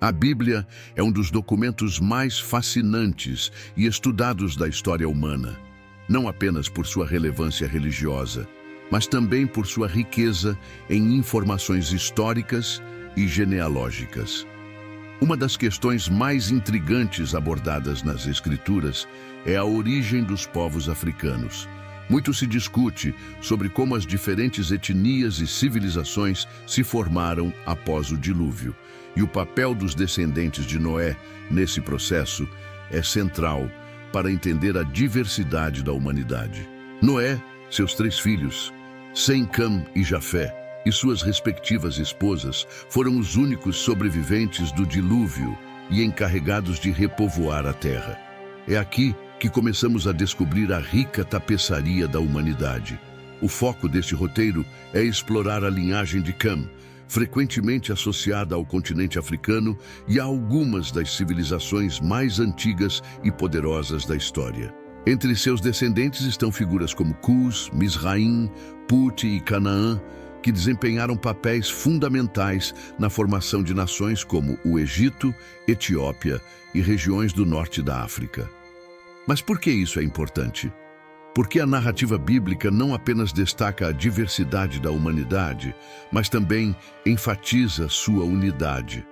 A Bíblia é um dos documentos mais fascinantes e estudados da história humana, não apenas por sua relevância religiosa, mas também por sua riqueza em informações históricas e genealógicas. Uma das questões mais intrigantes abordadas nas Escrituras é a origem dos povos africanos. Muito se discute sobre como as diferentes etnias e civilizações se formaram após o dilúvio, e o papel dos descendentes de Noé nesse processo é central para entender a diversidade da humanidade. Noé, seus 3 filhos, Sem, Cam e Jafé, e suas respectivas esposas, foram os únicos sobreviventes do dilúvio e encarregados de repovoar a terra. É aqui que começamos a descobrir a rica tapeçaria da humanidade. O foco deste roteiro é explorar a linhagem de Cam, frequentemente associada ao continente africano e a algumas das civilizações mais antigas e poderosas da história. Entre seus descendentes estão figuras como Cus, Mizraim, Put e Canaã, que desempenharam papéis fundamentais na formação de nações como o Egito, Etiópia e regiões do norte da África. Mas por que isso é importante? Porque a narrativa bíblica não apenas destaca a diversidade da humanidade, mas também enfatiza sua unidade.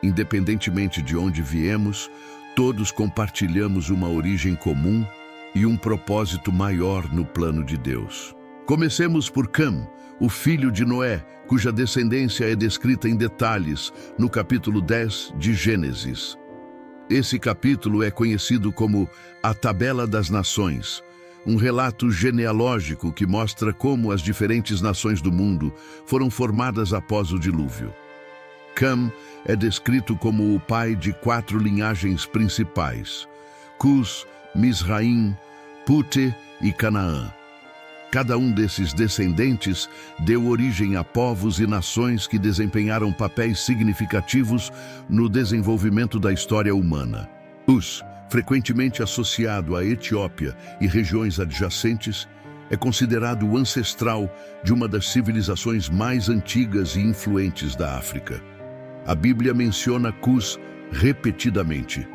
Independentemente de onde viemos, todos compartilhamos uma origem comum e um propósito maior no plano de Deus. Comecemos por Cam, o filho de Noé, cuja descendência é descrita em detalhes no capítulo 10 de Gênesis. Esse capítulo é conhecido como a Tabela das Nações, um relato genealógico que mostra como as diferentes nações do mundo foram formadas após o dilúvio. Cam é descrito como o pai de 4 linhagens principais: Cus, Mizraim, Pute e Canaã. Cada um desses descendentes deu origem a povos e nações que desempenharam papéis significativos no desenvolvimento da história humana. Cus, frequentemente associado à Etiópia e regiões adjacentes, é considerado o ancestral de uma das civilizações mais antigas e influentes da África. A Bíblia menciona Cus repetidamente,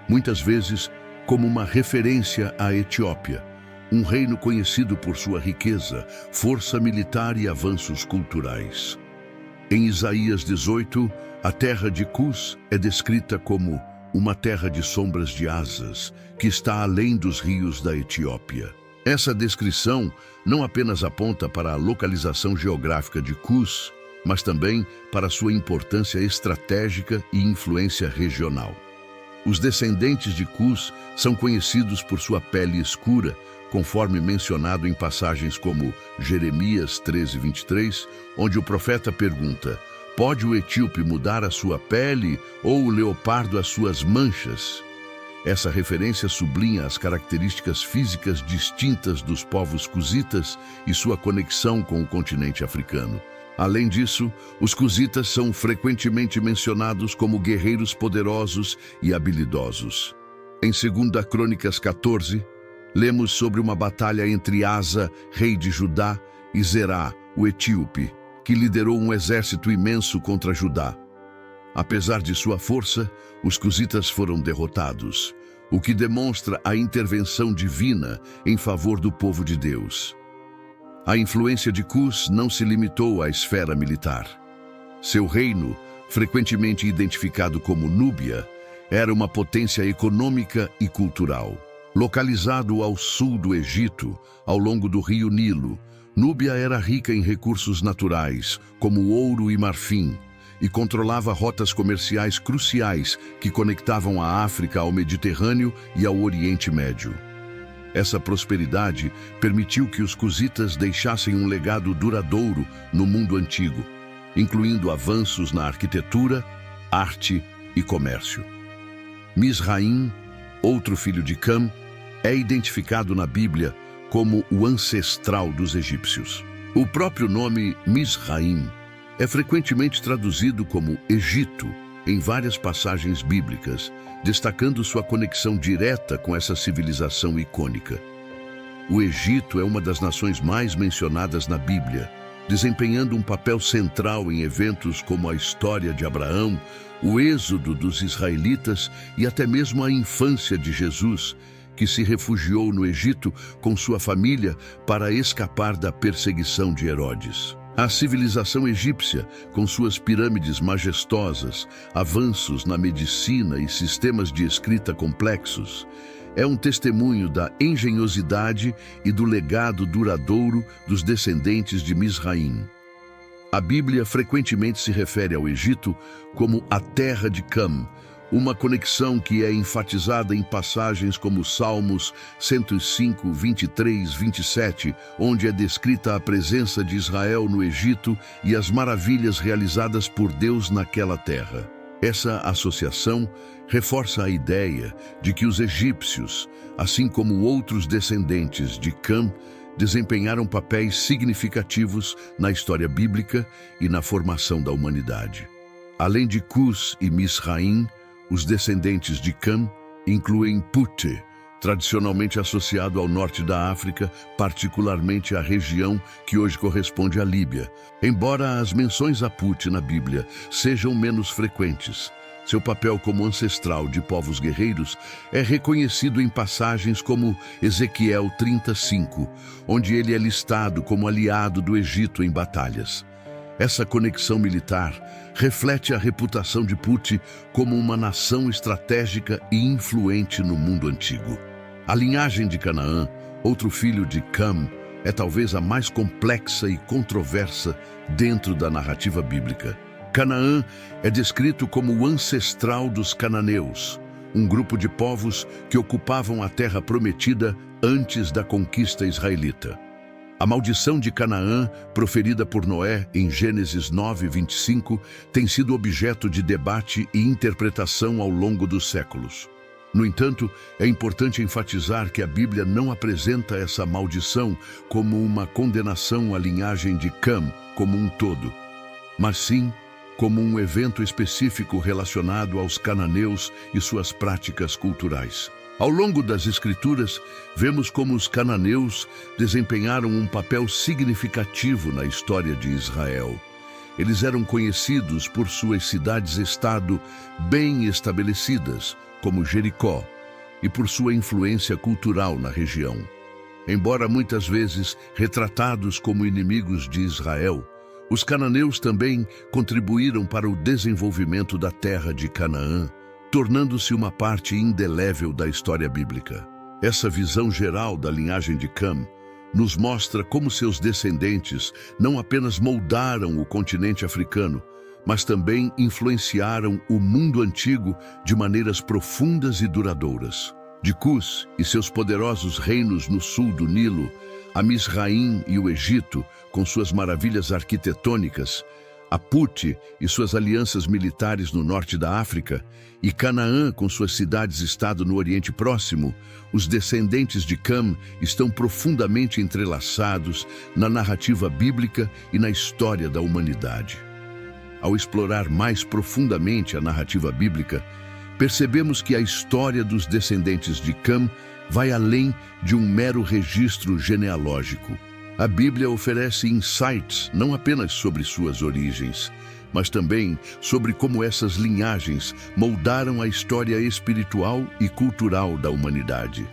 muitas vezes como uma referência à Etiópia, um reino conhecido por sua riqueza, força militar e avanços culturais. Em Isaías 18, a terra de Cus é descrita como uma terra de sombras de asas, que está além dos rios da Etiópia. Essa descrição não apenas aponta para a localização geográfica de Cus, mas também para sua importância estratégica e influência regional. Os descendentes de Cus são conhecidos por sua pele escura, conforme mencionado em passagens como Jeremias 13:23, onde o profeta pergunta: pode o etíope mudar a sua pele ou o leopardo as suas manchas? Essa referência sublinha as características físicas distintas dos povos cusitas e sua conexão com o continente africano. Além disso, os cusitas são frequentemente mencionados como guerreiros poderosos e habilidosos. Em 2 Crônicas 14, lemos sobre uma batalha entre Asa, rei de Judá, e Zerá, o etíope, que liderou um exército imenso contra Judá. Apesar de sua força, os cusitas foram derrotados, o que demonstra a intervenção divina em favor do povo de Deus. A influência de Cus não se limitou à esfera militar. Seu reino, frequentemente identificado como Núbia, era uma potência econômica e cultural. Localizado ao sul do Egito, ao longo do rio Nilo, Núbia era rica em recursos naturais, como ouro e marfim, e controlava rotas comerciais cruciais que conectavam a África ao Mediterrâneo e ao Oriente Médio. Essa prosperidade permitiu que os cusitas deixassem um legado duradouro no mundo antigo, incluindo avanços na arquitetura, arte e comércio. Mizraim, outro filho de Cam, é identificado na Bíblia como o ancestral dos egípcios. O próprio nome Mizraim é frequentemente traduzido como Egito em várias passagens bíblicas, destacando sua conexão direta com essa civilização icônica. O Egito é uma das nações mais mencionadas na Bíblia desempenhando um papel central em eventos como a história de Abraão, o êxodo dos israelitas e até mesmo a infância de Jesus, que se refugiou no Egito com sua família para escapar da perseguição de Herodes. A civilização egípcia, com suas pirâmides majestosas, avanços na medicina e sistemas de escrita complexos, é um testemunho da engenhosidade e do legado duradouro dos descendentes de Misraim. A Bíblia frequentemente se refere ao Egito como a terra de Cam, uma conexão que é enfatizada em passagens como Salmos 105, 23, 27, onde é descrita a presença de Israel no Egito e as maravilhas realizadas por Deus naquela terra. Essa associação reforça a ideia de que os egípcios, assim como outros descendentes de Cam, desempenharam papéis significativos na história bíblica e na formação da humanidade. Além de Cus e Misraim, os descendentes de Cam incluem Pute, tradicionalmente associado ao norte da África, particularmente à região que hoje corresponde à Líbia. Embora as menções a Pute na Bíblia sejam menos frequentes, seu papel como ancestral de povos guerreiros é reconhecido em passagens como Ezequiel 35, onde ele é listado como aliado do Egito em batalhas. Essa conexão militar reflete a reputação de Pute como uma nação estratégica e influente no mundo antigo. A linhagem de Canaã, outro filho de Cam, é talvez a mais complexa e controversa dentro da narrativa bíblica. Canaã é descrito como o ancestral dos cananeus, um grupo de povos que ocupavam a terra prometida antes da conquista israelita. A maldição de Canaã, proferida por Noé em Gênesis 9, 25, tem sido objeto de debate e interpretação ao longo dos séculos. No entanto, é importante enfatizar que a Bíblia não apresenta essa maldição como uma condenação à linhagem de Cam como um todo, mas sim como um evento específico relacionado aos cananeus e suas práticas culturais. Ao longo das Escrituras, vemos como os cananeus desempenharam um papel significativo na história de Israel. Eles eram conhecidos por suas cidades-estado bem estabelecidas, como Jericó, e por sua influência cultural na região. Embora muitas vezes retratados como inimigos de Israel, os cananeus também contribuíram para o desenvolvimento da terra de Canaã, tornando-se uma parte indelével da história bíblica. Essa visão geral da linhagem de Cam nos mostra como seus descendentes não apenas moldaram o continente africano, mas também influenciaram o mundo antigo de maneiras profundas e duradouras. De Cus e seus poderosos reinos no sul do Nilo, a Misraim e o Egito, com suas maravilhas arquitetônicas, a Pute e suas alianças militares no norte da África, e Canaã com suas cidades-estado no Oriente Próximo, os descendentes de Cam estão profundamente entrelaçados na narrativa bíblica e na história da humanidade. Ao explorar mais profundamente a narrativa bíblica, percebemos que a história dos descendentes de Cam vai além de um mero registro genealógico. A Bíblia oferece insights não apenas sobre suas origens, mas também sobre como essas linhagens moldaram a história espiritual e cultural da humanidade.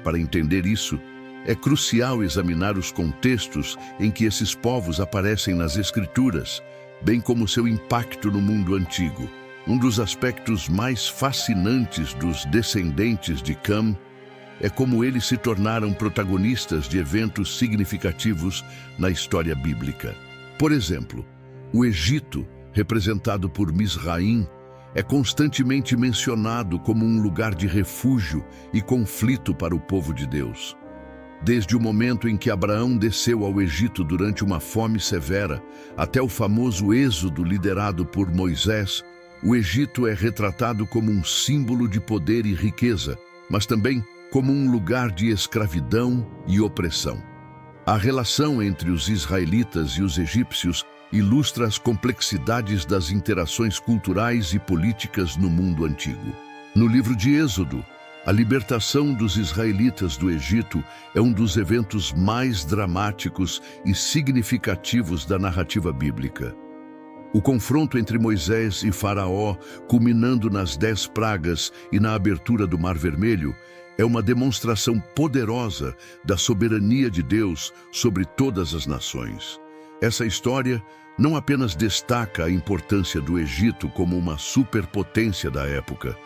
Para entender isso, é crucial examinar os contextos em que esses povos aparecem nas Escrituras, bem como seu impacto no mundo antigo. Um dos aspectos mais fascinantes dos descendentes de Cam é como eles se tornaram protagonistas de eventos significativos na história bíblica. Por exemplo, o Egito, representado por Misraim, é constantemente mencionado como um lugar de refúgio e conflito para o povo de Deus. Desde o momento em que Abraão desceu ao Egito durante uma fome severa, até o famoso êxodo liderado por Moisés, o Egito é retratado como um símbolo de poder e riqueza, mas também como um lugar de escravidão e opressão. A relação entre os israelitas e os egípcios ilustra as complexidades das interações culturais e políticas no mundo antigo. No livro de Êxodo, A libertação dos israelitas do Egito é um dos eventos mais dramáticos e significativos da narrativa bíblica. O confronto entre Moisés e Faraó, culminando nas 10 pragas e na abertura do Mar Vermelho, é uma demonstração poderosa da soberania de Deus sobre todas as nações. Essa história não apenas destaca a importância do Egito como uma superpotência da época,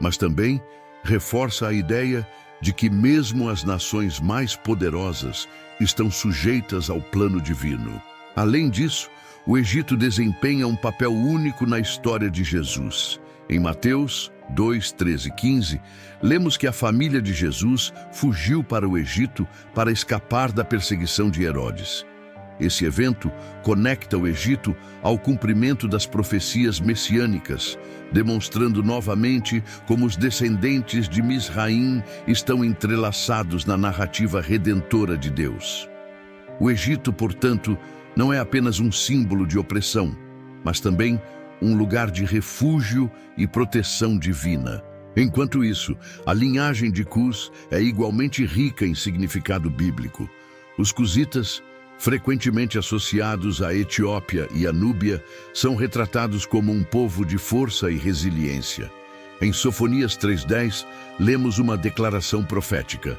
mas também reforça a ideia de que mesmo as nações mais poderosas estão sujeitas ao plano divino. Além disso, o Egito desempenha um papel único na história de Jesus. Em Mateus 2, 13 e 15, lemos que a família de Jesus fugiu para o Egito para escapar da perseguição de Herodes. Esse evento conecta o Egito ao cumprimento das profecias messiânicas, demonstrando novamente como os descendentes de Misraim estão entrelaçados na narrativa redentora de Deus. O Egito, portanto, não é apenas um símbolo de opressão, mas também um lugar de refúgio e proteção divina. Enquanto isso, a linhagem de Cus é igualmente rica em significado bíblico. Os cusitas, frequentemente associados à Etiópia e à Núbia, são retratados como um povo de força e resiliência. Em Sofonias 3:10, lemos uma declaração profética.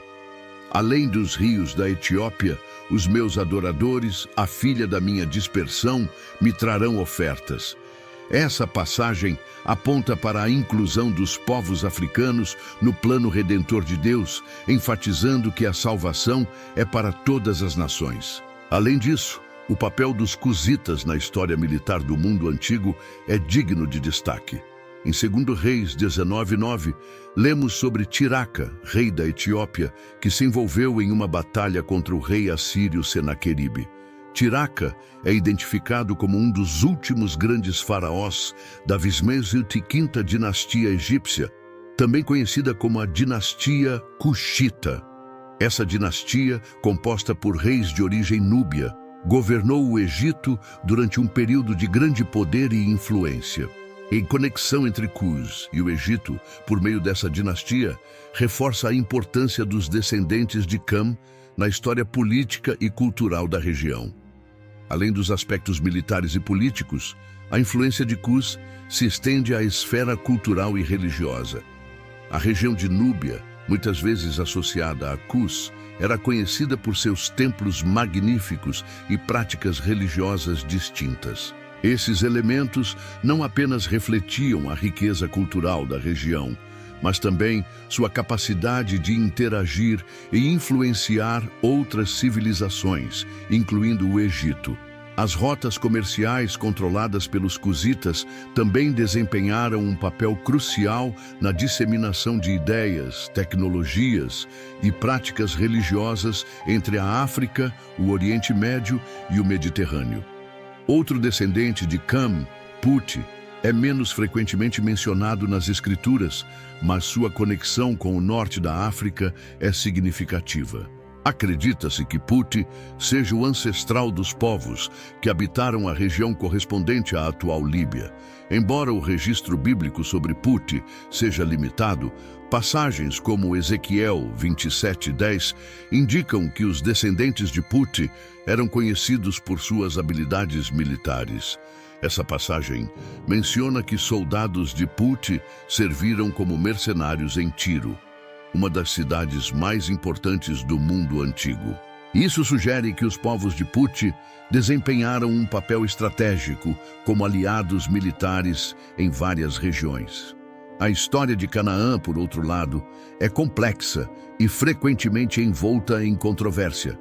Além dos rios da Etiópia, os meus adoradores, a filha da minha dispersão, me trarão ofertas. Essa passagem aponta para a inclusão dos povos africanos no plano redentor de Deus, enfatizando que a salvação é para todas as nações. Além disso, o papel dos cusitas na história militar do mundo antigo é digno de destaque. Em 2 Reis 19:9, lemos sobre Tiraca, rei da Etiópia, que se envolveu em uma batalha contra o rei assírio Senaqueribe. Tiraca é identificado como um dos últimos grandes faraós da 25ª dinastia egípcia, também conhecida como a dinastia Cuxita. Essa dinastia, composta por reis de origem núbia, governou o Egito durante um período de grande poder e influência. Em conexão entre Cus e o Egito, por meio dessa dinastia, reforça a importância dos descendentes de Cam na história política e cultural da região. Além dos aspectos militares e políticos, a influência de Cus se estende à esfera cultural e religiosa. A região de Núbia, muitas vezes associada a Cus, era conhecida por seus templos magníficos e práticas religiosas distintas. Esses elementos não apenas refletiam a riqueza cultural da região, mas também sua capacidade de interagir e influenciar outras civilizações, incluindo o Egito. As rotas comerciais controladas pelos cusitas também desempenharam um papel crucial na disseminação de ideias, tecnologias e práticas religiosas entre a África, o Oriente Médio e o Mediterrâneo. Outro descendente de Cam, Puti, é menos frequentemente mencionado nas escrituras, mas sua conexão com o norte da África é significativa. Acredita-se que Puti seja o ancestral dos povos que habitaram a região correspondente à atual Líbia. Embora o registro bíblico sobre Puti seja limitado, passagens como Ezequiel 27:10 indicam que os descendentes de Puti eram conhecidos por suas habilidades militares. Essa passagem menciona que soldados de Puti serviram como mercenários em Tiro, uma das cidades mais importantes do mundo antigo. Isso sugere que os povos de Puti desempenharam um papel estratégico como aliados militares em várias regiões. A história de Canaã, por outro lado, é complexa e frequentemente envolta em controvérsia.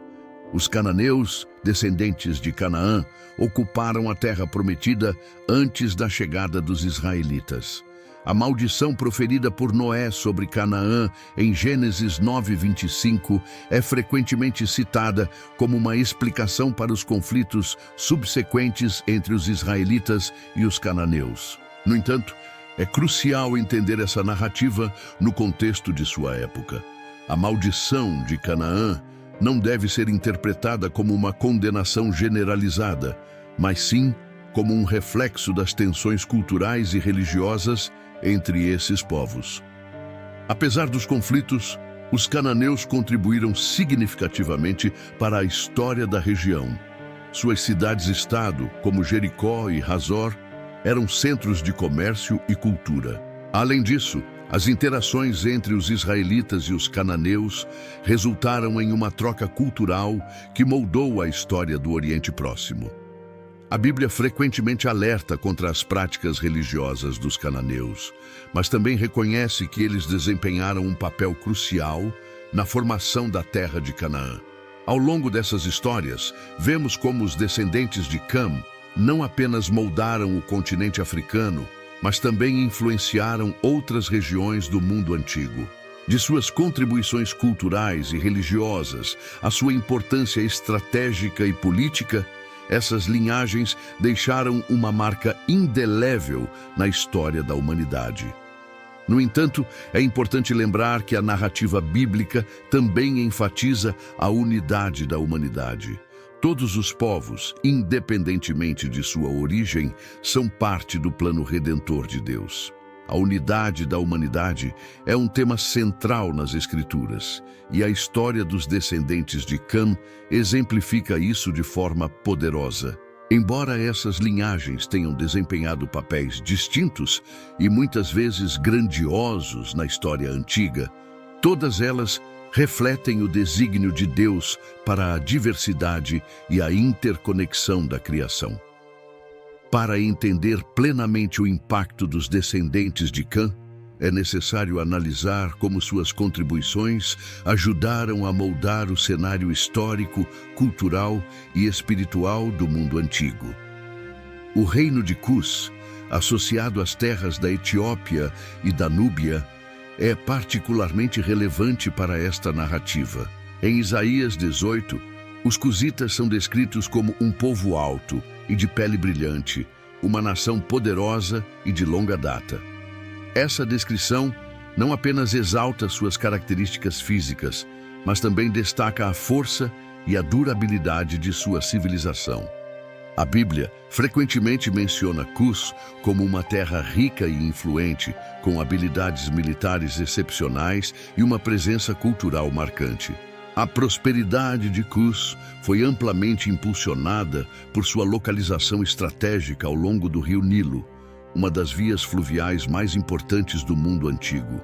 Os cananeus, descendentes de Canaã, ocuparam a terra prometida antes da chegada dos israelitas. A maldição proferida por Noé sobre Canaã em Gênesis 9:25 é frequentemente citada como uma explicação para os conflitos subsequentes entre os israelitas e os cananeus. No entanto, é crucial entender essa narrativa no contexto de sua época. A maldição de Canaã não deve ser interpretada como uma condenação generalizada, mas sim como um reflexo das tensões culturais e religiosas entre esses povos. Apesar dos conflitos, os cananeus contribuíram significativamente para a história da região. Suas cidades-estado, como Jericó e Hazor, eram centros de comércio e cultura. Além disso, as interações entre os israelitas e os cananeus resultaram em uma troca cultural que moldou a história do Oriente Próximo. A Bíblia frequentemente alerta contra as práticas religiosas dos cananeus, mas também reconhece que eles desempenharam um papel crucial na formação da terra de Canaã. Ao longo dessas histórias, vemos como os descendentes de Cam não apenas moldaram o continente africano, mas também influenciaram outras regiões do mundo antigo. De suas contribuições culturais e religiosas, a sua importância estratégica e política, essas linhagens deixaram uma marca indelével na história da humanidade. No entanto, é importante lembrar que a narrativa bíblica também enfatiza a unidade da humanidade. Todos os povos, independentemente de sua origem, são parte do plano redentor de Deus. A unidade da humanidade é um tema central nas Escrituras, e a história dos descendentes de Cam exemplifica isso de forma poderosa. Embora essas linhagens tenham desempenhado papéis distintos e muitas vezes grandiosos na história antiga, todas elas refletem o desígnio de Deus para a diversidade e a interconexão da criação. Para entender plenamente o impacto dos descendentes de Cam, é necessário analisar como suas contribuições ajudaram a moldar o cenário histórico, cultural e espiritual do mundo antigo. O reino de Cus, associado às terras da Etiópia e da Núbia, é particularmente relevante para esta narrativa. Em Isaías 18, os cusitas são descritos como um povo alto e de pele brilhante, uma nação poderosa e de longa data. Essa descrição não apenas exalta suas características físicas, mas também destaca a força e a durabilidade de sua civilização. A Bíblia frequentemente menciona Cus como uma terra rica e influente, com habilidades militares excepcionais e uma presença cultural marcante. A prosperidade de Cus foi amplamente impulsionada por sua localização estratégica ao longo do rio Nilo, uma das vias fluviais mais importantes do mundo antigo.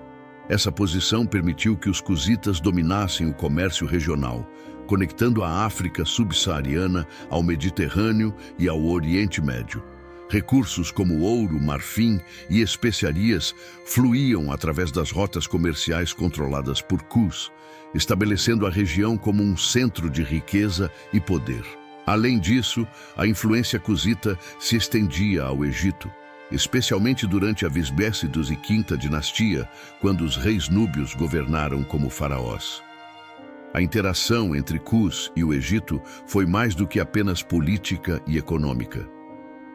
Essa posição permitiu que os cusitas dominassem o comércio regional, conectando a África subsaariana ao Mediterrâneo e ao Oriente Médio. Recursos como ouro, marfim e especiarias fluíam através das rotas comerciais controladas por Cus, estabelecendo a região como um centro de riqueza e poder. Além disso, a influência cusita se estendia ao Egito, especialmente durante a Visbécidos e Quinta dinastia, quando os reis núbios governaram como faraós. A interação entre Cus e o Egito foi mais do que apenas política e econômica.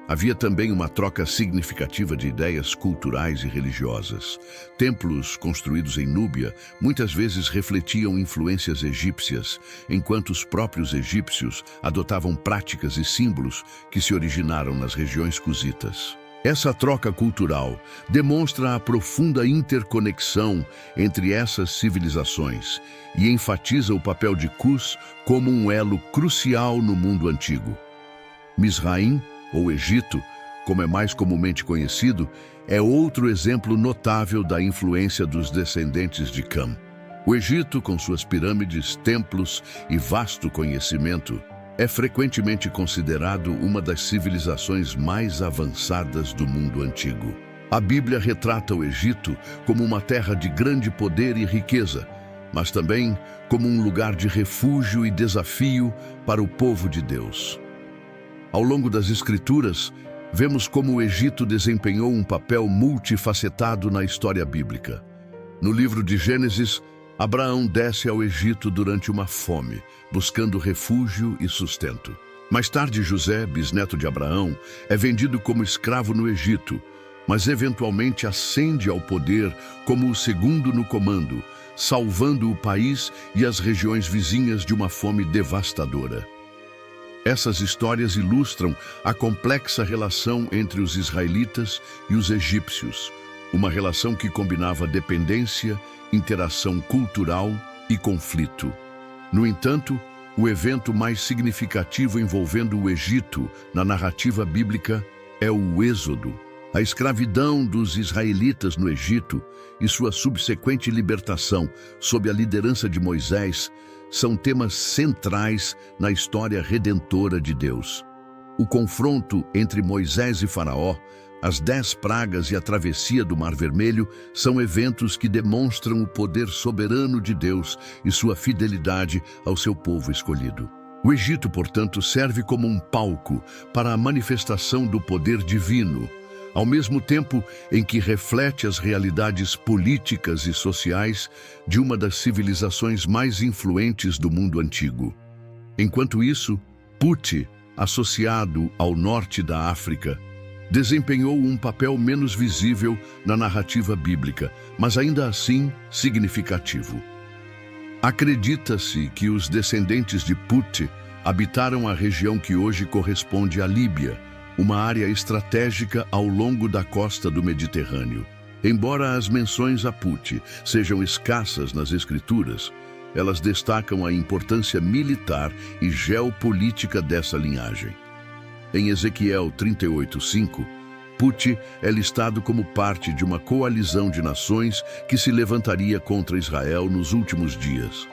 Havia também uma troca significativa de ideias culturais e religiosas. Templos construídos em Núbia muitas vezes refletiam influências egípcias, enquanto os próprios egípcios adotavam práticas e símbolos que se originaram nas regiões cusitas. Essa troca cultural demonstra a profunda interconexão entre essas civilizações e enfatiza o papel de Cus como um elo crucial no mundo antigo. Misraim, ou Egito, como é mais comumente conhecido, é outro exemplo notável da influência dos descendentes de Cam. O Egito, com suas pirâmides, templos e vasto conhecimento, é frequentemente considerado uma das civilizações mais avançadas do mundo antigo. A Bíblia retrata o Egito como uma terra de grande poder e riqueza, mas também como um lugar de refúgio e desafio para o povo de Deus. Ao longo das Escrituras, vemos como o Egito desempenhou um papel multifacetado na história bíblica. No livro de Gênesis, Abraão desce ao Egito durante uma fome, buscando refúgio e sustento. Mais tarde, José, bisneto de Abraão, é vendido como escravo no Egito, mas eventualmente ascende ao poder como o segundo no comando, salvando o país e as regiões vizinhas de uma fome devastadora. Essas histórias ilustram a complexa relação entre os israelitas e os egípcios, uma relação que combinava dependência, interação cultural e conflito. No entanto, o evento mais significativo envolvendo o Egito na narrativa bíblica é o Êxodo. A escravidão dos israelitas no Egito e sua subsequente libertação sob a liderança de Moisés são temas centrais na história redentora de Deus. O confronto entre Moisés e Faraó, as 10 pragas e a travessia do Mar Vermelho são eventos que demonstram o poder soberano de Deus e sua fidelidade ao seu povo escolhido. O Egito, portanto, serve como um palco para a manifestação do poder divino, ao mesmo tempo em que reflete as realidades políticas e sociais de uma das civilizações mais influentes do mundo antigo. Enquanto isso, Puti, associado ao norte da África, desempenhou um papel menos visível na narrativa bíblica, mas ainda assim significativo. Acredita-se que os descendentes de Puti habitaram a região que hoje corresponde à Líbia, uma área estratégica ao longo da costa do Mediterrâneo. Embora as menções a Puti sejam escassas nas escrituras, elas destacam a importância militar e geopolítica dessa linhagem. Em Ezequiel 38:5, Puti é listado como parte de uma coalizão de nações que se levantaria contra Israel nos últimos dias.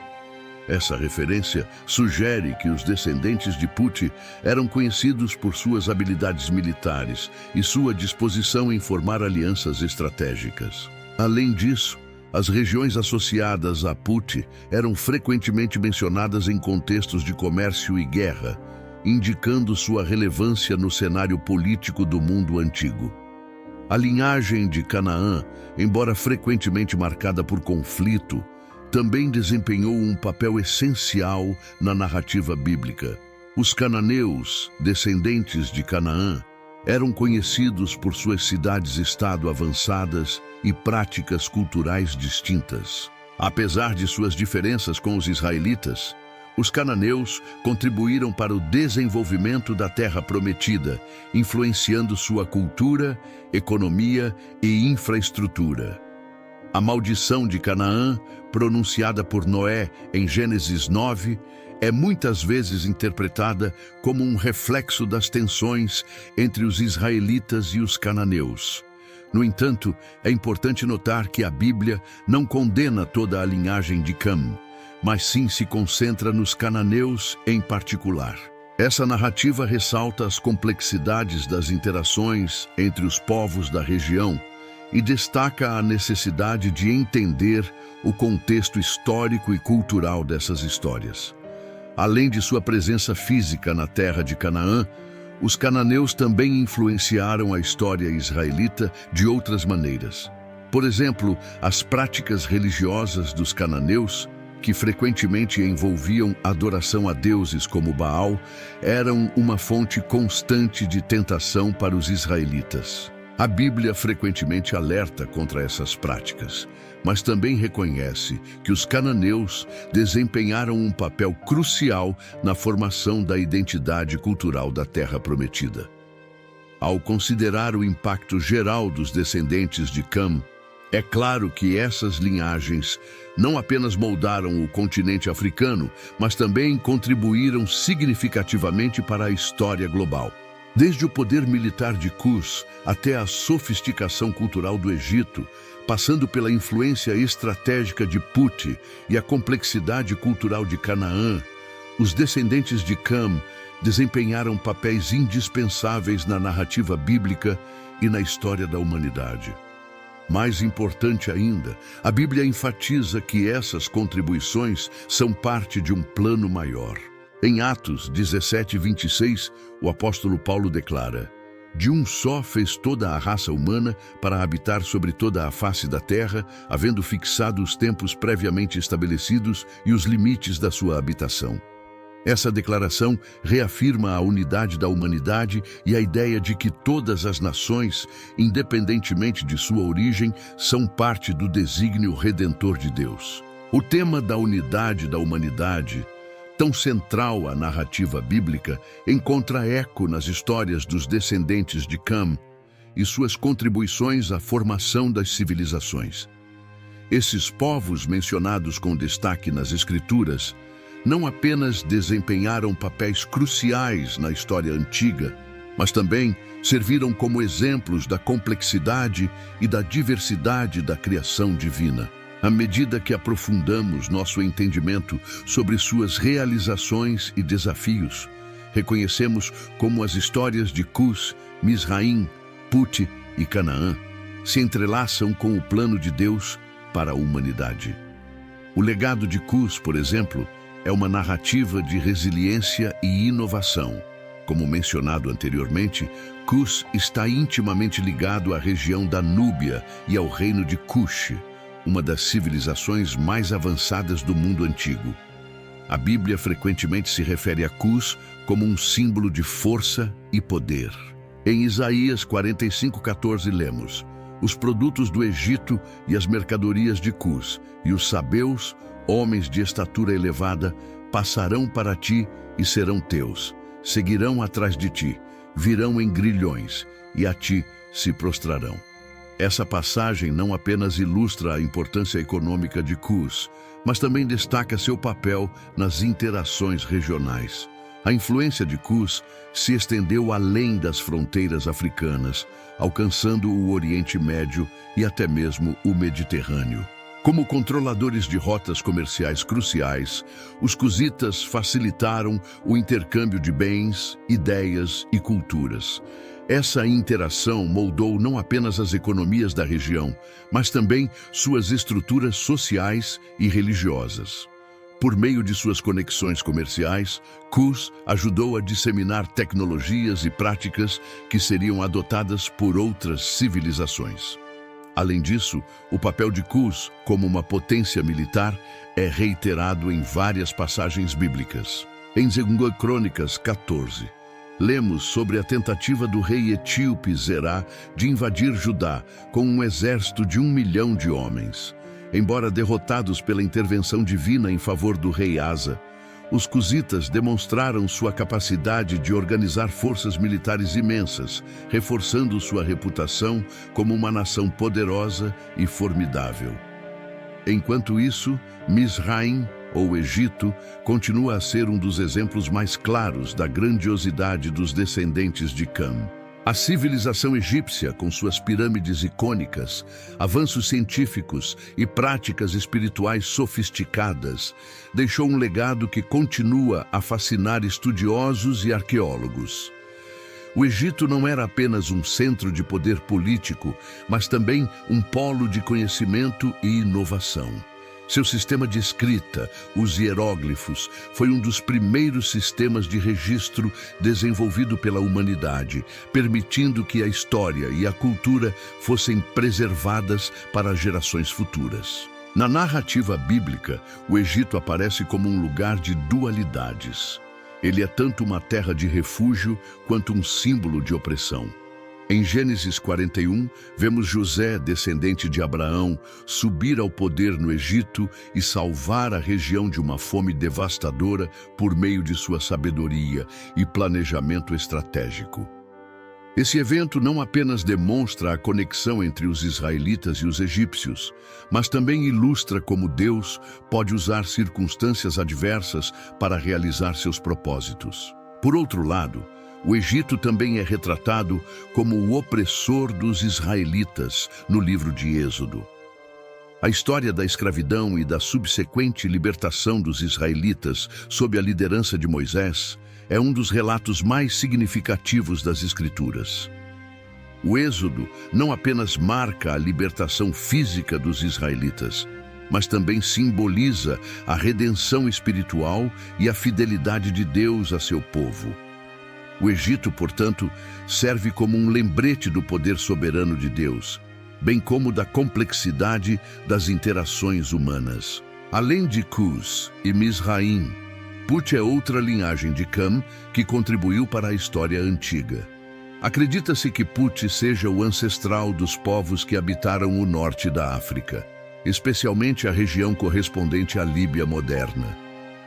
Essa referência sugere que os descendentes de Puti eram conhecidos por suas habilidades militares e sua disposição em formar alianças estratégicas. Além disso, as regiões associadas a Puti eram frequentemente mencionadas em contextos de comércio e guerra, indicando sua relevância no cenário político do mundo antigo. A linhagem de Canaã, embora frequentemente marcada por conflito, também desempenhou um papel essencial na narrativa bíblica. Os cananeus, descendentes de Canaã, eram conhecidos por suas cidades-estado avançadas e práticas culturais distintas. Apesar de suas diferenças com os israelitas, os cananeus contribuíram para o desenvolvimento da Terra Prometida, influenciando sua cultura, economia e infraestrutura. A maldição de Canaã, pronunciada por Noé em Gênesis 9, é muitas vezes interpretada como um reflexo das tensões entre os israelitas e os cananeus. No entanto, é importante notar que a Bíblia não condena toda a linhagem de Cam, mas sim se concentra nos cananeus em particular. Essa narrativa ressalta as complexidades das interações entre os povos da região e destaca a necessidade de entender o contexto histórico e cultural dessas histórias. Além de sua presença física na terra de Canaã, os cananeus também influenciaram a história israelita de outras maneiras. Por exemplo, as práticas religiosas dos cananeus, que frequentemente envolviam adoração a deuses como Baal, eram uma fonte constante de tentação para os israelitas. A Bíblia frequentemente alerta contra essas práticas, mas também reconhece que os cananeus desempenharam um papel crucial na formação da identidade cultural da Terra Prometida. Ao considerar o impacto geral dos descendentes de Cam, é claro que essas linhagens não apenas moldaram o continente africano, mas também contribuíram significativamente para a história global. Desde o poder militar de Cus até a sofisticação cultural do Egito, passando pela influência estratégica de Puti e a complexidade cultural de Canaã, os descendentes de Cam desempenharam papéis indispensáveis na narrativa bíblica e na história da humanidade. Mais importante ainda, a Bíblia enfatiza que essas contribuições são parte de um plano maior. Em Atos 17:26, o apóstolo Paulo declara: "De um só fez toda a raça humana para habitar sobre toda a face da terra, havendo fixado os tempos previamente estabelecidos e os limites da sua habitação." Essa declaração reafirma a unidade da humanidade e a ideia de que todas as nações, independentemente de sua origem, são parte do desígnio redentor de Deus. O tema da unidade da humanidade, tão central à narrativa bíblica, encontra eco nas histórias dos descendentes de Cam e suas contribuições à formação das civilizações. Esses povos mencionados com destaque nas Escrituras não apenas desempenharam papéis cruciais na história antiga, mas também serviram como exemplos da complexidade e da diversidade da criação divina. À medida que aprofundamos nosso entendimento sobre suas realizações e desafios, reconhecemos como as histórias de Cus, Misraim, Put e Canaã se entrelaçam com o plano de Deus para a humanidade. O legado de Cus, por exemplo, é uma narrativa de resiliência e inovação. Como mencionado anteriormente, Cus está intimamente ligado à região da Núbia e ao reino de Cush, uma das civilizações mais avançadas do mundo antigo. A Bíblia frequentemente se refere a Cus como um símbolo de força e poder. Em Isaías 45:14 lemos: os produtos do Egito e as mercadorias de Cus, e os sabeus, homens de estatura elevada, passarão para ti e serão teus. Seguirão atrás de ti, virão em grilhões, e a ti se prostrarão. Essa passagem não apenas ilustra a importância econômica de Cus, mas também destaca seu papel nas interações regionais. A influência de Cus se estendeu além das fronteiras africanas, alcançando o Oriente Médio e até mesmo o Mediterrâneo. Como controladores de rotas comerciais cruciais, os cusitas facilitaram o intercâmbio de bens, ideias e culturas. Essa interação moldou não apenas as economias da região, mas também suas estruturas sociais e religiosas. Por meio de suas conexões comerciais, Cus ajudou a disseminar tecnologias e práticas que seriam adotadas por outras civilizações. Além disso, o papel de Cus como uma potência militar é reiterado em várias passagens bíblicas. Em 2 Crônicas 14, lemos sobre a tentativa do rei etíope Zerá de invadir Judá com um exército de 1 milhão de homens. Embora derrotados pela intervenção divina em favor do rei Asa, os cusitas demonstraram sua capacidade de organizar forças militares imensas, reforçando sua reputação como uma nação poderosa e formidável. Enquanto isso, Misraim, ou Egito, continua a ser um dos exemplos mais claros da grandiosidade dos descendentes de Cam. A civilização egípcia, com suas pirâmides icônicas, avanços científicos e práticas espirituais sofisticadas, deixou um legado que continua a fascinar estudiosos e arqueólogos. O Egito não era apenas um centro de poder político, mas também um polo de conhecimento e inovação. Seu sistema de escrita, os hieróglifos, foi um dos primeiros sistemas de registro desenvolvido pela humanidade, permitindo que a história e a cultura fossem preservadas para gerações futuras. Na narrativa bíblica, o Egito aparece como um lugar de dualidades. Ele é tanto uma terra de refúgio quanto um símbolo de opressão. Em Gênesis 41, vemos José, descendente de Abraão, subir ao poder no Egito e salvar a região de uma fome devastadora por meio de sua sabedoria e planejamento estratégico. Esse evento não apenas demonstra a conexão entre os israelitas e os egípcios, mas também ilustra como Deus pode usar circunstâncias adversas para realizar seus propósitos. Por outro lado, o Egito também é retratado como o opressor dos israelitas no livro de Êxodo. A história da escravidão e da subsequente libertação dos israelitas sob a liderança de Moisés é um dos relatos mais significativos das Escrituras. O Êxodo não apenas marca a libertação física dos israelitas, mas também simboliza a redenção espiritual e a fidelidade de Deus a seu povo. O Egito, portanto, serve como um lembrete do poder soberano de Deus, bem como da complexidade das interações humanas. Além de Cus e Misraim, Put é outra linhagem de Cam que contribuiu para a história antiga. Acredita-se que Put seja o ancestral dos povos que habitaram o norte da África, especialmente a região correspondente à Líbia moderna.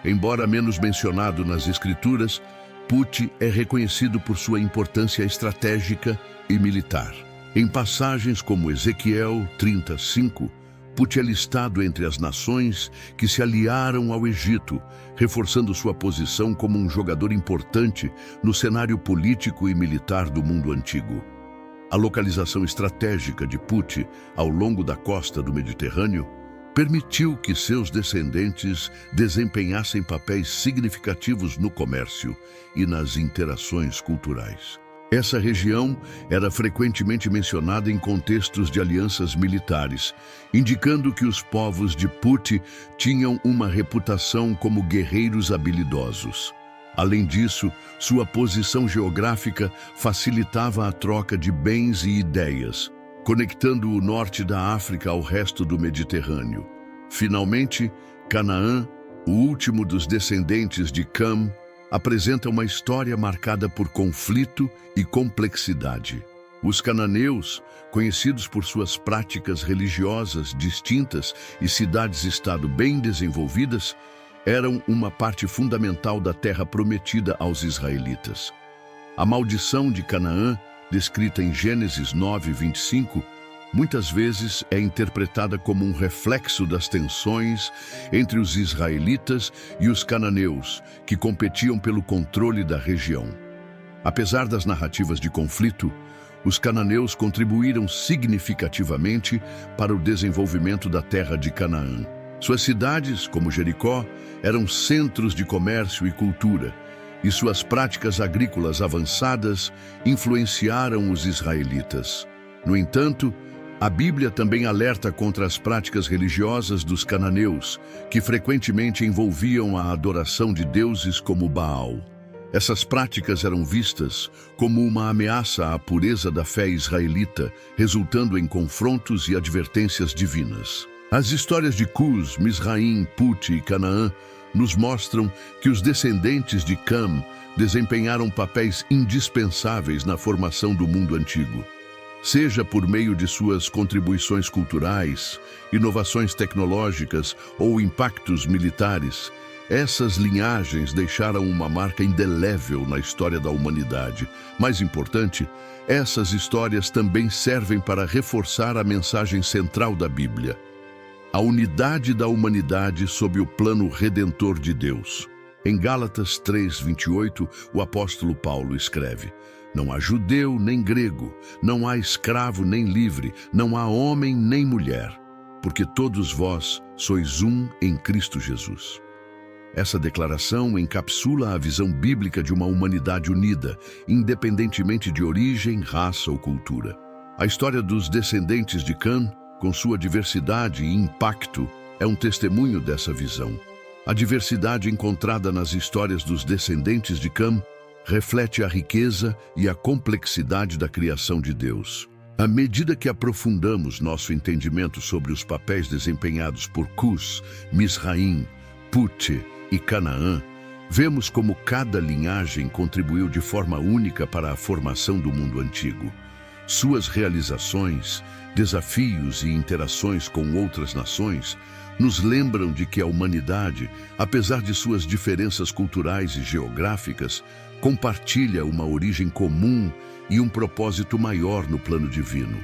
Embora menos mencionado nas Escrituras, Put é reconhecido por sua importância estratégica e militar. Em passagens como Ezequiel 35, Put é listado entre as nações que se aliaram ao Egito, reforçando sua posição como um jogador importante no cenário político e militar do mundo antigo. A localização estratégica de Put ao longo da costa do Mediterrâneo permitiu que seus descendentes desempenhassem papéis significativos no comércio e nas interações culturais. Essa região era frequentemente mencionada em contextos de alianças militares, indicando que os povos de Put tinham uma reputação como guerreiros habilidosos. Além disso, sua posição geográfica facilitava a troca de bens e ideias, conectando o norte da África ao resto do Mediterrâneo. Finalmente, Canaã, o último dos descendentes de Cam, apresenta uma história marcada por conflito e complexidade. Os cananeus, conhecidos por suas práticas religiosas distintas e cidades-estado bem desenvolvidas, eram uma parte fundamental da terra prometida aos israelitas. A maldição de Canaã, descrita em Gênesis 9:25, muitas vezes é interpretada como um reflexo das tensões entre os israelitas e os cananeus, que competiam pelo controle da região. Apesar das narrativas de conflito, os cananeus contribuíram significativamente para o desenvolvimento da terra de Canaã. Suas cidades, como Jericó, eram centros de comércio e cultura, e suas práticas agrícolas avançadas influenciaram os israelitas. No entanto, a Bíblia também alerta contra as práticas religiosas dos cananeus, que frequentemente envolviam a adoração de deuses como Baal. Essas práticas eram vistas como uma ameaça à pureza da fé israelita, resultando em confrontos e advertências divinas. As histórias de Cus, Misraim, Put e Canaã nos mostram que os descendentes de Cam desempenharam papéis indispensáveis na formação do mundo antigo. Seja por meio de suas contribuições culturais, inovações tecnológicas ou impactos militares, essas linhagens deixaram uma marca indelével na história da humanidade. Mais importante, essas histórias também servem para reforçar a mensagem central da Bíblia: a unidade da humanidade sob o plano redentor de Deus. Em Gálatas 3:28, o apóstolo Paulo escreve: não há judeu nem grego, não há escravo nem livre, não há homem nem mulher, porque todos vós sois um em Cristo Jesus. Essa declaração encapsula a visão bíblica de uma humanidade unida, independentemente de origem, raça ou cultura. A história dos descendentes de Cam, com sua diversidade e impacto, é um testemunho dessa visão. A diversidade encontrada nas histórias dos descendentes de Cam reflete a riqueza e a complexidade da criação de Deus. À medida que aprofundamos nosso entendimento sobre os papéis desempenhados por Cus, Misraim, Put e Canaã, vemos como cada linhagem contribuiu de forma única para a formação do mundo antigo. Suas realizações, desafios e interações com outras nações nos lembram de que a humanidade, apesar de suas diferenças culturais e geográficas, compartilha uma origem comum e um propósito maior no plano divino.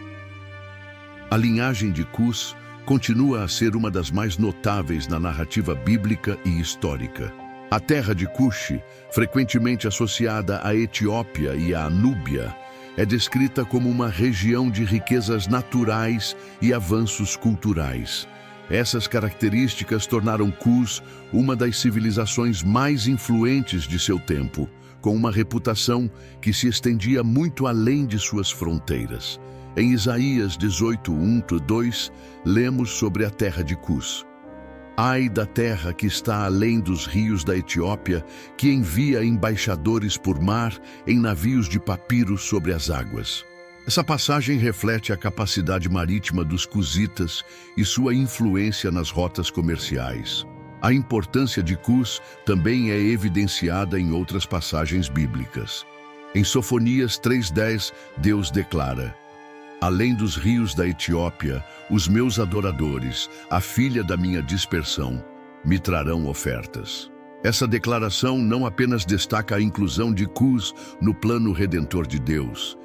A linhagem de Cus continua a ser uma das mais notáveis na narrativa bíblica e histórica. A terra de Cuxi, frequentemente associada à Etiópia e à Núbia, é descrita como uma região de riquezas naturais e avanços culturais. Essas características tornaram Cus uma das civilizações mais influentes de seu tempo, com uma reputação que se estendia muito além de suas fronteiras. Em Isaías 18:1-2, lemos sobre a terra de Cus. Ai da terra que está além dos rios da Etiópia, que envia embaixadores por mar em navios de papiro sobre as águas. Essa passagem reflete a capacidade marítima dos cusitas e sua influência nas rotas comerciais. A importância de Cus também é evidenciada em outras passagens bíblicas. Em Sofonias 3:10, Deus declara: além dos rios da Etiópia, os meus adoradores, a filha da minha dispersão, me trarão ofertas. Essa declaração não apenas destaca a inclusão de Cus no plano redentor de Deus,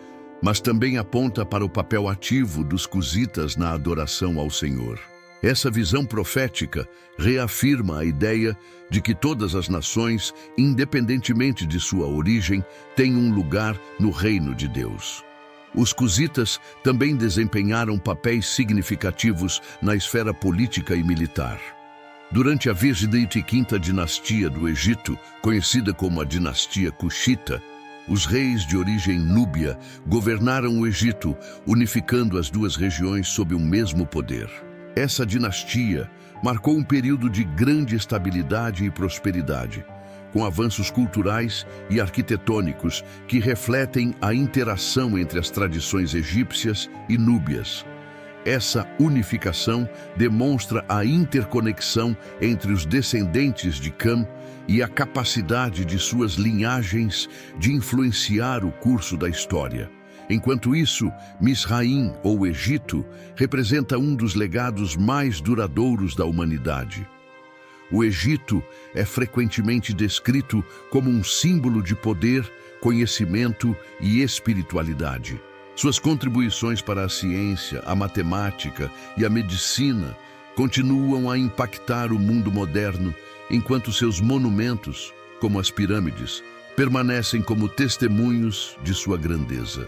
mas também aponta para o papel ativo dos cusitas na adoração ao Senhor. Essa visão profética reafirma a ideia de que todas as nações, independentemente de sua origem, têm um lugar no reino de Deus. Os cusitas também desempenharam papéis significativos na esfera política e militar. Durante a vigésima quinta dinastia do Egito, conhecida como a dinastia Cuxita, os reis de origem núbia governaram o Egito, unificando as duas regiões sob o mesmo poder. Essa dinastia marcou um período de grande estabilidade e prosperidade, com avanços culturais e arquitetônicos que refletem a interação entre as tradições egípcias e núbias. Essa unificação demonstra a interconexão entre os descendentes de Cam e a capacidade de suas linhagens de influenciar o curso da história. Enquanto isso, Misraim, ou Egito, representa um dos legados mais duradouros da humanidade. O Egito é frequentemente descrito como um símbolo de poder, conhecimento e espiritualidade. Suas contribuições para a ciência, a matemática e a medicina continuam a impactar o mundo moderno, enquanto seus monumentos, como as pirâmides, permanecem como testemunhos de sua grandeza.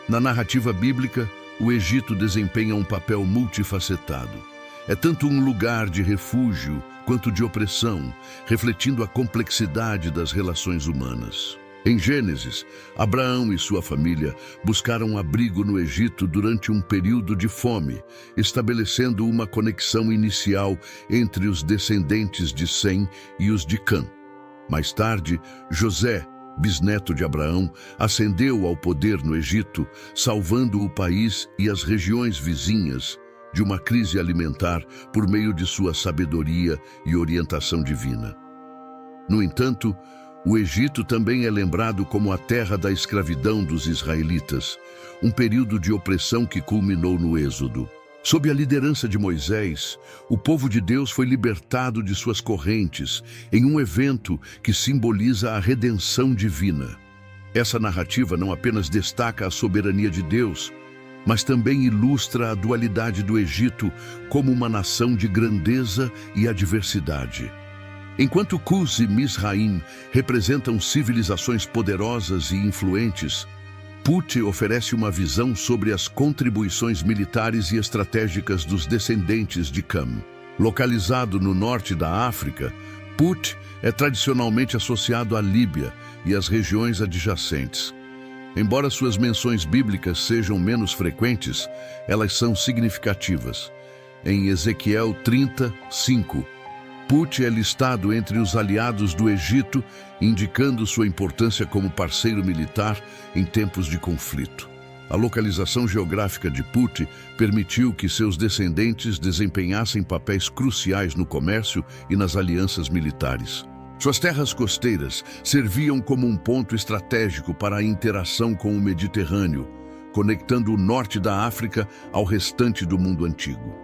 Na narrativa bíblica, o Egito desempenha um papel multifacetado. É tanto um lugar de refúgio quanto de opressão, refletindo a complexidade das relações humanas. Em Gênesis, Abraão e sua família buscaram abrigo no Egito durante um período de fome, estabelecendo uma conexão inicial entre os descendentes de Sem e os de Cã. Mais tarde, José, bisneto de Abraão, ascendeu ao poder no Egito, salvando o país e as regiões vizinhas de uma crise alimentar por meio de sua sabedoria e orientação divina. No entanto, o Egito também é lembrado como a terra da escravidão dos israelitas, um período de opressão que culminou no Êxodo. Sob a liderança de Moisés, o povo de Deus foi libertado de suas correntes em um evento que simboliza a redenção divina. Essa narrativa não apenas destaca a soberania de Deus, mas também ilustra a dualidade do Egito como uma nação de grandeza e adversidade. Enquanto Cus e Misraim representam civilizações poderosas e influentes, Put oferece uma visão sobre as contribuições militares e estratégicas dos descendentes de Cam. Localizado no norte da África, Put é tradicionalmente associado à Líbia e às regiões adjacentes. Embora suas menções bíblicas sejam menos frequentes, elas são significativas. Em Ezequiel 30:5, Put é listado entre os aliados do Egito, indicando sua importância como parceiro militar em tempos de conflito. A localização geográfica de Put permitiu que seus descendentes desempenhassem papéis cruciais no comércio e nas alianças militares. Suas terras costeiras serviam como um ponto estratégico para a interação com o Mediterrâneo, conectando o norte da África ao restante do mundo antigo.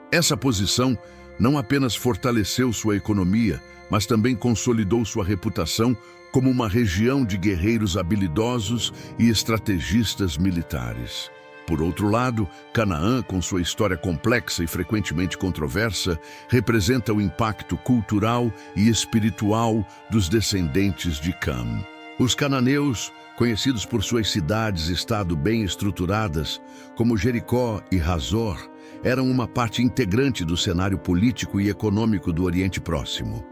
Essa posição não apenas fortaleceu sua economia, mas também consolidou sua reputação como uma região de guerreiros habilidosos e estrategistas militares. Por outro lado, Canaã, com sua história complexa e frequentemente controversa, representa o impacto cultural e espiritual dos descendentes de Cam. Os cananeus, conhecidos por suas cidades-estado bem estruturadas, como Jericó e Hazor, eram uma parte integrante do cenário político e econômico do Oriente Próximo.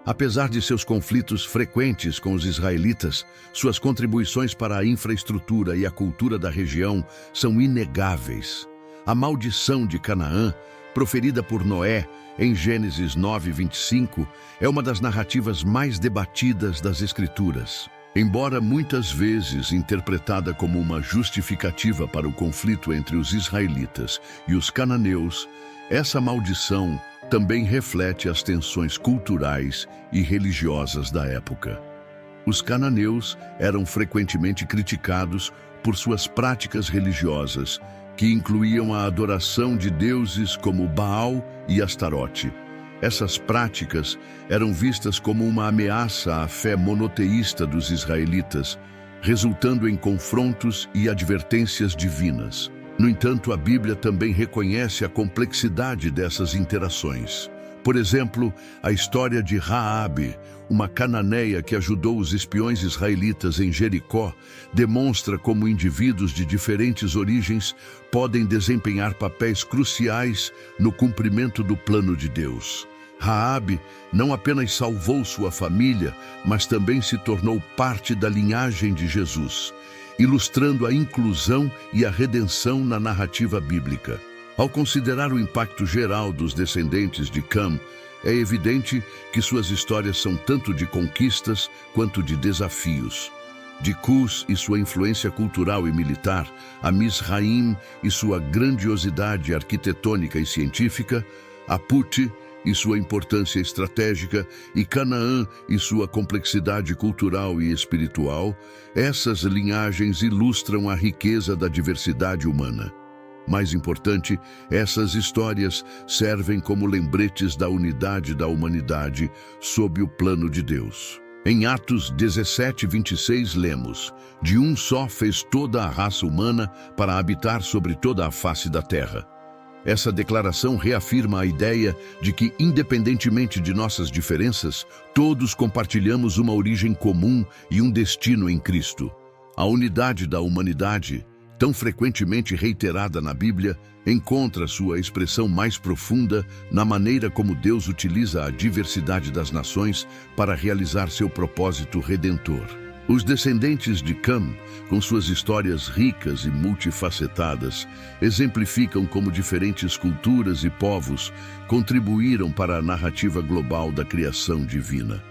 Apesar de seus conflitos frequentes com os israelitas, suas contribuições para a infraestrutura e a cultura da região são inegáveis. A maldição de Canaã, proferida por Noé em Gênesis 9:25, é uma das narrativas mais debatidas das Escrituras. Embora muitas vezes interpretada como uma justificativa para o conflito entre os israelitas e os cananeus, essa maldição também reflete as tensões culturais e religiosas da época. Os cananeus eram frequentemente criticados por suas práticas religiosas, que incluíam a adoração de deuses como Baal e Astarote. Essas práticas eram vistas como uma ameaça à fé monoteísta dos israelitas, resultando em confrontos e advertências divinas. No entanto, a Bíblia também reconhece a complexidade dessas interações. Por exemplo, a história de Raabe, uma cananeia que ajudou os espiões israelitas em Jericó, demonstra como indivíduos de diferentes origens podem desempenhar papéis cruciais no cumprimento do plano de Deus. Raabe não apenas salvou sua família, mas também se tornou parte da linhagem de Jesus, ilustrando a inclusão e a redenção na narrativa bíblica. Ao considerar o impacto geral dos descendentes de Cam, é evidente que suas histórias são tanto de conquistas quanto de desafios. De Cus e sua influência cultural e militar, a Mizraim e sua grandiosidade arquitetônica e científica, a Put e sua importância estratégica, e Canaã e sua complexidade cultural e espiritual, essas linhagens ilustram a riqueza da diversidade humana. Mais importante, essas histórias servem como lembretes da unidade da humanidade sob o plano de Deus. Em Atos 17:26 lemos: "De um só fez toda a raça humana para habitar sobre toda a face da terra." Essa declaração reafirma a ideia de que, independentemente de nossas diferenças, todos compartilhamos uma origem comum e um destino em Cristo. A unidade da humanidade, tão frequentemente reiterada na Bíblia, encontra sua expressão mais profunda na maneira como Deus utiliza a diversidade das nações para realizar seu propósito redentor. Os descendentes de Cam, com suas histórias ricas e multifacetadas, exemplificam como diferentes culturas e povos contribuíram para a narrativa global da criação divina.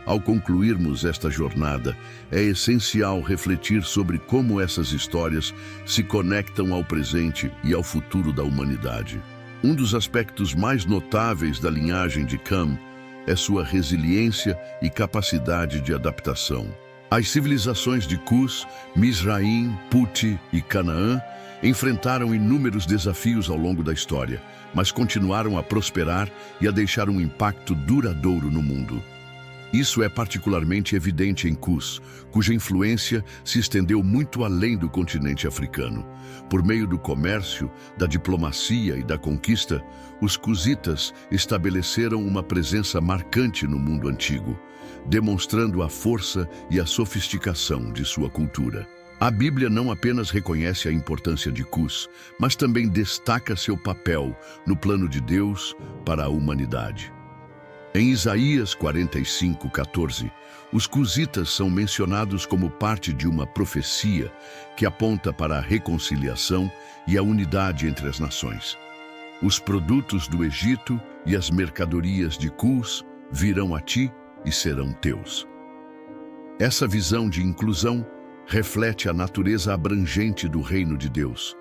Ao concluirmos esta jornada, é essencial refletir sobre como essas histórias se conectam ao presente e ao futuro da humanidade. Um dos aspectos mais notáveis da linhagem de Cam é sua resiliência e capacidade de adaptação. As civilizações de Cus, Mizraim, Put e Canaã enfrentaram inúmeros desafios ao longo da história, mas continuaram a prosperar e a deixar um impacto duradouro no mundo. Isso é particularmente evidente em Cus, cuja influência se estendeu muito além do continente africano. Por meio do comércio, da diplomacia e da conquista, os cusitas estabeleceram uma presença marcante no mundo antigo, demonstrando a força e a sofisticação de sua cultura. A Bíblia não apenas reconhece a importância de Cus, mas também destaca seu papel no plano de Deus para a humanidade. Em Isaías 45:14, os cusitas são mencionados como parte de uma profecia que aponta para a reconciliação e a unidade entre as nações. Os produtos do Egito e as mercadorias de Cus virão a ti e serão teus. Essa visão de inclusão reflete a natureza abrangente do reino de Deus,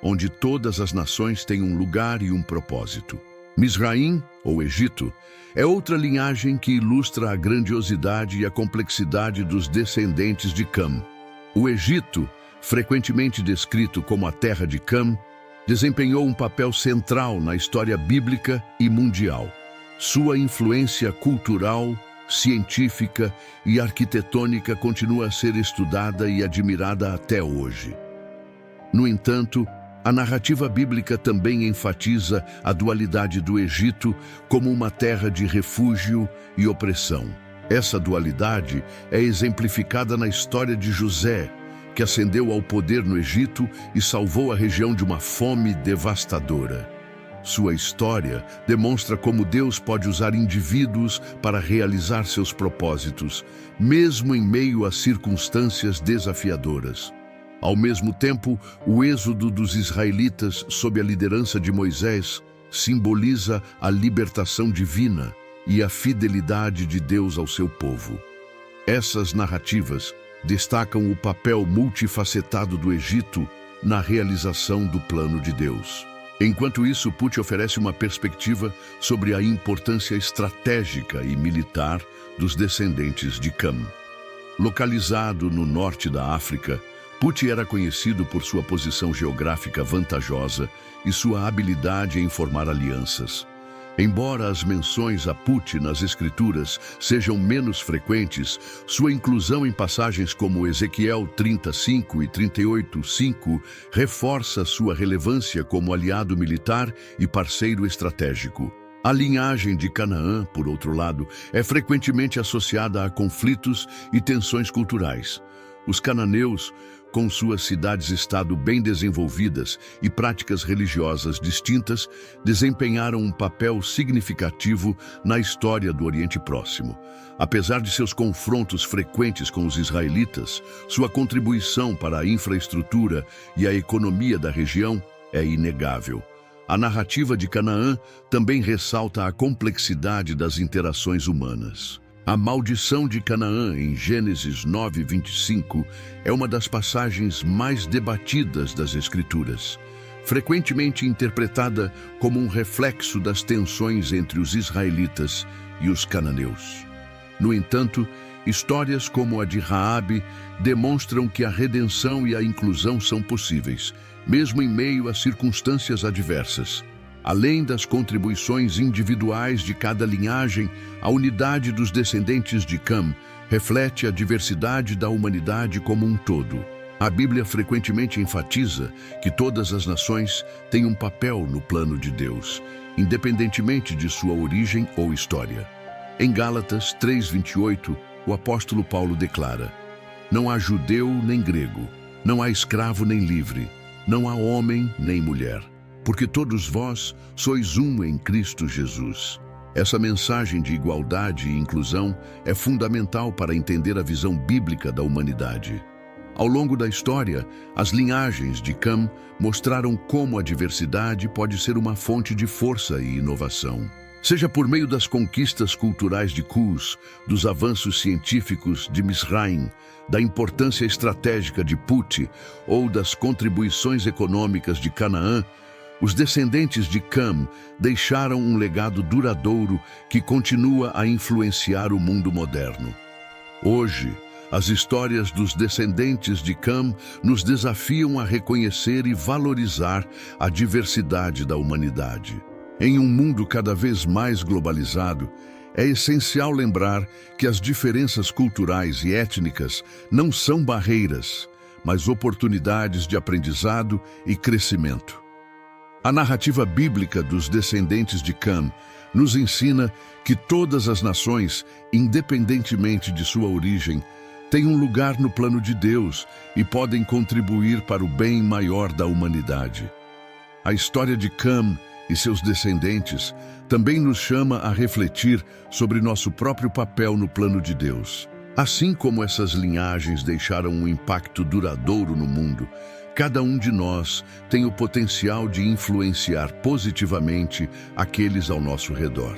onde todas as nações têm um lugar e um propósito. Mizraim, ou Egito, é outra linhagem que ilustra a grandiosidade e a complexidade dos descendentes de Cam. O Egito, frequentemente descrito como a terra de Cam, desempenhou um papel central na história bíblica e mundial. Sua influência cultural, científica e arquitetônica continua a ser estudada e admirada até hoje. No entanto, a narrativa bíblica também enfatiza a dualidade do Egito como uma terra de refúgio e opressão. Essa dualidade é exemplificada na história de José, que ascendeu ao poder no Egito e salvou a região de uma fome devastadora. Sua história demonstra como Deus pode usar indivíduos para realizar seus propósitos, mesmo em meio a circunstâncias desafiadoras. Ao mesmo tempo, o êxodo dos israelitas sob a liderança de Moisés simboliza a libertação divina e a fidelidade de Deus ao seu povo. Essas narrativas destacam o papel multifacetado do Egito na realização do plano de Deus. Enquanto isso, Put oferece uma perspectiva sobre a importância estratégica e militar dos descendentes de Cam. Localizado no norte da África, Put era conhecido por sua posição geográfica vantajosa e sua habilidade em formar alianças. Embora as menções a Put nas Escrituras sejam menos frequentes, sua inclusão em passagens como Ezequiel 35 e 38:5 reforça sua relevância como aliado militar e parceiro estratégico. A linhagem de Canaã, por outro lado, é frequentemente associada a conflitos e tensões culturais. Os cananeus, com suas cidades-estado bem desenvolvidas e práticas religiosas distintas, desempenharam um papel significativo na história do Oriente Próximo. Apesar de seus confrontos frequentes com os israelitas, sua contribuição para a infraestrutura e a economia da região é inegável. A narrativa de Canaã também ressalta a complexidade das interações humanas. A maldição de Canaã, em Gênesis 9:25, é uma das passagens mais debatidas das Escrituras, frequentemente interpretada como um reflexo das tensões entre os israelitas e os cananeus. No entanto, histórias como a de Raabe demonstram que a redenção e a inclusão são possíveis, mesmo em meio a circunstâncias adversas. Além das contribuições individuais de cada linhagem, a unidade dos descendentes de Cam reflete a diversidade da humanidade como um todo. A Bíblia frequentemente enfatiza que todas as nações têm um papel no plano de Deus, independentemente de sua origem ou história. Em Gálatas 3:28, o apóstolo Paulo declara: "Não há judeu nem grego, não há escravo nem livre, não há homem nem mulher, porque todos vós sois um em Cristo Jesus." Essa mensagem de igualdade e inclusão é fundamental para entender a visão bíblica da humanidade. Ao longo da história, as linhagens de Cam mostraram como a diversidade pode ser uma fonte de força e inovação. Seja por meio das conquistas culturais de Cus, dos avanços científicos de Misraim, da importância estratégica de Put ou das contribuições econômicas de Canaã, os descendentes de Cam deixaram um legado duradouro que continua a influenciar o mundo moderno. Hoje, as histórias dos descendentes de Cam nos desafiam a reconhecer e valorizar a diversidade da humanidade. Em um mundo cada vez mais globalizado, é essencial lembrar que as diferenças culturais e étnicas não são barreiras, mas oportunidades de aprendizado e crescimento. A narrativa bíblica dos descendentes de Cam nos ensina que todas as nações, independentemente de sua origem, têm um lugar no plano de Deus e podem contribuir para o bem maior da humanidade. A história de Cam e seus descendentes também nos chama a refletir sobre nosso próprio papel no plano de Deus. Assim como essas linhagens deixaram um impacto duradouro no mundo, cada um de nós tem o potencial de influenciar positivamente aqueles ao nosso redor.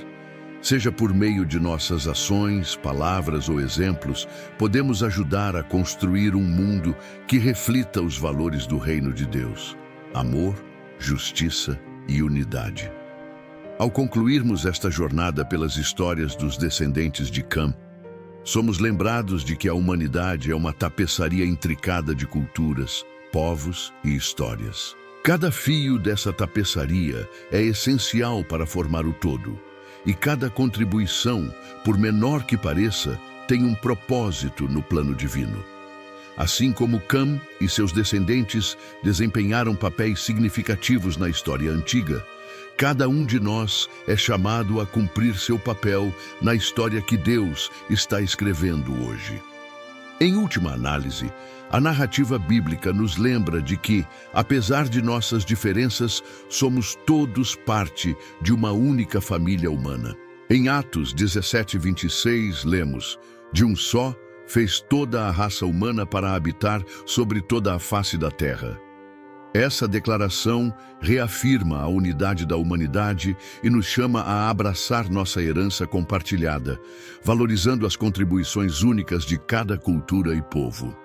Seja por meio de nossas ações, palavras ou exemplos, podemos ajudar a construir um mundo que reflita os valores do reino de Deus: amor, justiça e unidade. Ao concluirmos esta jornada pelas histórias dos descendentes de Cam, somos lembrados de que a humanidade é uma tapeçaria intricada de culturas, povos e histórias. Cada fio dessa tapeçaria é essencial para formar o todo, e cada contribuição, por menor que pareça, tem um propósito no plano divino. Assim como Cam e seus descendentes desempenharam papéis significativos na história antiga, cada um de nós é chamado a cumprir seu papel na história que Deus está escrevendo hoje. Em última análise, a narrativa bíblica nos lembra de que, apesar de nossas diferenças, somos todos parte de uma única família humana. Em Atos 17:26, lemos: "De um só fez toda a raça humana para habitar sobre toda a face da terra." Essa declaração reafirma a unidade da humanidade e nos chama a abraçar nossa herança compartilhada, valorizando as contribuições únicas de cada cultura e povo.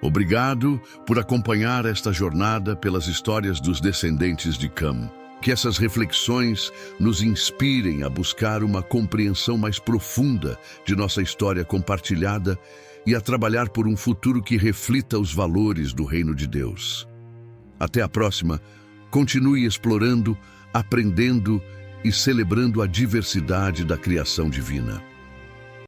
Obrigado por acompanhar esta jornada pelas histórias dos descendentes de Cam. Que essas reflexões nos inspirem a buscar uma compreensão mais profunda de nossa história compartilhada e a trabalhar por um futuro que reflita os valores do reino de Deus. Até a próxima. Continue explorando, aprendendo e celebrando a diversidade da criação divina.